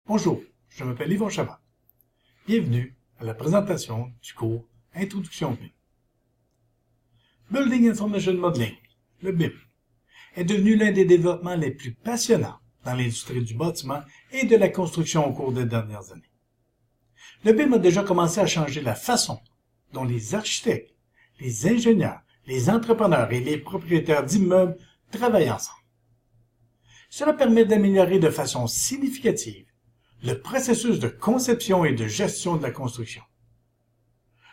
Bonjour, je m'appelle Yvon Chabot. Bienvenue à la présentation du cours Introduction au BIM. Building Information Modeling, le BIM, est devenu l'un des développements les plus passionnants dans l'industrie du bâtiment et de la construction au cours des dernières années. Le BIM a déjà commencé à changer la façon dont les architectes, les ingénieurs, les entrepreneurs et les propriétaires d'immeubles travaillent ensemble. Cela permet d'améliorer de façon significative le processus de conception et de gestion de la construction.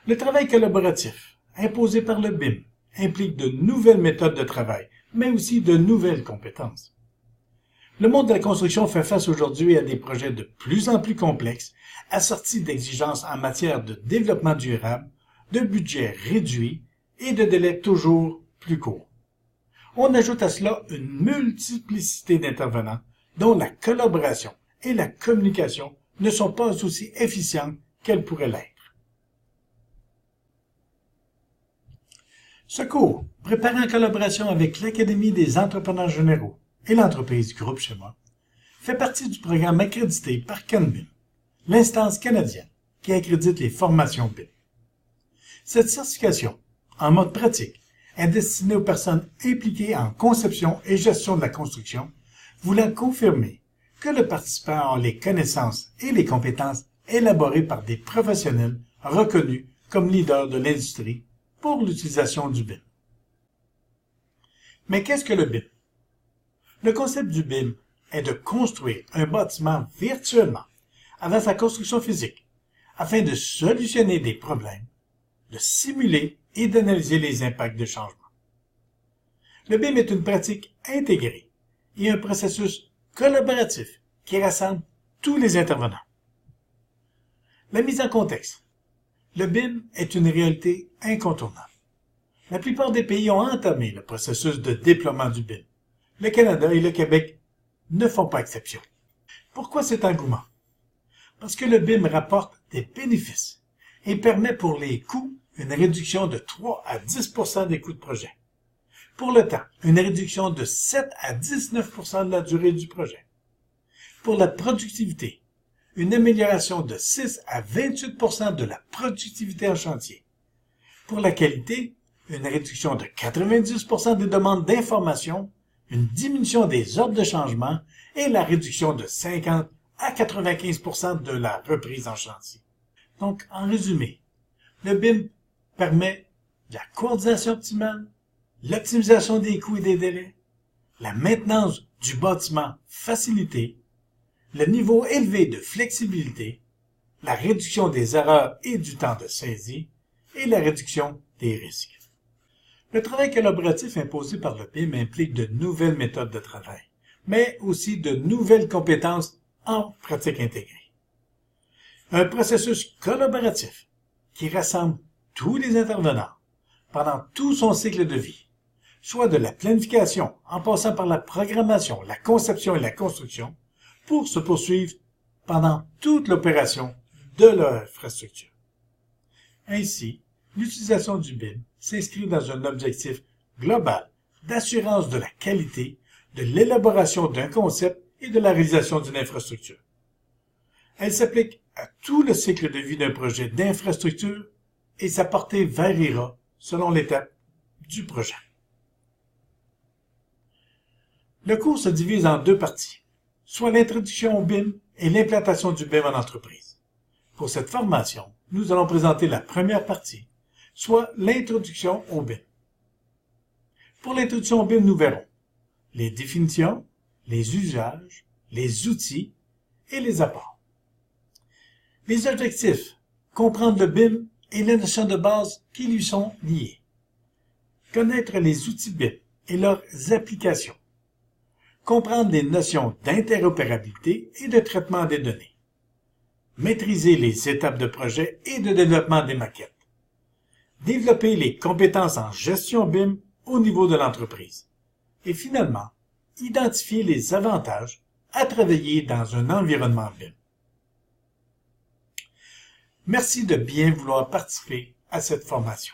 Le travail collaboratif, imposé par le BIM, implique de nouvelles méthodes de travail, mais aussi de nouvelles compétences. Le monde de la construction fait face aujourd'hui à des projets de plus en plus complexes, assortis d'exigences en matière de développement durable, de budgets réduits et de délais toujours plus courts. On ajoute à cela une multiplicité d'intervenants dont la collaboration et la communication ne sont pas aussi efficientes qu'elles pourraient l'être. Ce cours, préparé en collaboration avec l'Académie des entrepreneurs généraux et l'entreprise Groupe Chez Moi, fait partie du programme accrédité par CanBIM, l'instance canadienne qui accrédite les formations BIM. Cette certification, en mode pratique, est destinée aux personnes impliquées en conception et gestion de la construction, voulant confirmer que le participant a les connaissances et les compétences élaborées par des professionnels reconnus comme leaders de l'industrie pour l'utilisation du BIM. Mais qu'est-ce que le BIM? Le concept du BIM est de construire un bâtiment virtuellement avant sa construction physique afin de solutionner des problèmes, de simuler et d'analyser les impacts de changement. Le BIM est une pratique intégrée et un processus collaboratif qui rassemble tous les intervenants. La mise en contexte. Le BIM est une réalité incontournable. La plupart des pays ont entamé le processus de déploiement du BIM. Le Canada et le Québec ne font pas exception. Pourquoi cet engouement? Parce que le BIM rapporte des bénéfices et permet pour les coûts une réduction de 3 à 10% des coûts de projet. Pour le temps, une réduction de 7 à 19% de la durée du projet. Pour la productivité, une amélioration de 6 à 28% de la productivité en chantier. Pour la qualité, une réduction de 90% des demandes d'information, une diminution des ordres de changement et la réduction de 50 à 95% de la reprise en chantier. Donc, en résumé, le BIM permet la coordination optimale, l'optimisation des coûts et des délais, la maintenance du bâtiment facilitée, le niveau élevé de flexibilité, la réduction des erreurs et du temps de saisie et la réduction des risques. Le travail collaboratif imposé par le BIM implique de nouvelles méthodes de travail, mais aussi de nouvelles compétences en pratique intégrée. Un processus collaboratif qui rassemble tous les intervenants pendant tout son cycle de vie, soit de la planification en passant par la programmation, la conception et la construction, pour se poursuivre pendant toute l'opération de l'infrastructure. Ainsi, l'utilisation du BIM s'inscrit dans un objectif global d'assurance de la qualité, de l'élaboration d'un concept et de la réalisation d'une infrastructure. Elle s'applique à tout le cycle de vie d'un projet d'infrastructure et sa portée variera selon l'étape du projet. Le cours se divise en deux parties, soit l'introduction au BIM et l'implantation du BIM en entreprise. Pour cette formation, nous allons présenter la première partie, soit l'introduction au BIM. Pour l'introduction au BIM, nous verrons les définitions, les usages, les outils et les apports. Les objectifs, comprendre le BIM et les notions de base qui lui sont liées. Connaître les outils BIM et leurs applications. Comprendre les notions d'interopérabilité et de traitement des données. Maîtriser les étapes de projet et de développement des maquettes. Développer les compétences en gestion BIM au niveau de l'entreprise. Et finalement, identifier les avantages à travailler dans un environnement BIM. Merci de bien vouloir participer à cette formation.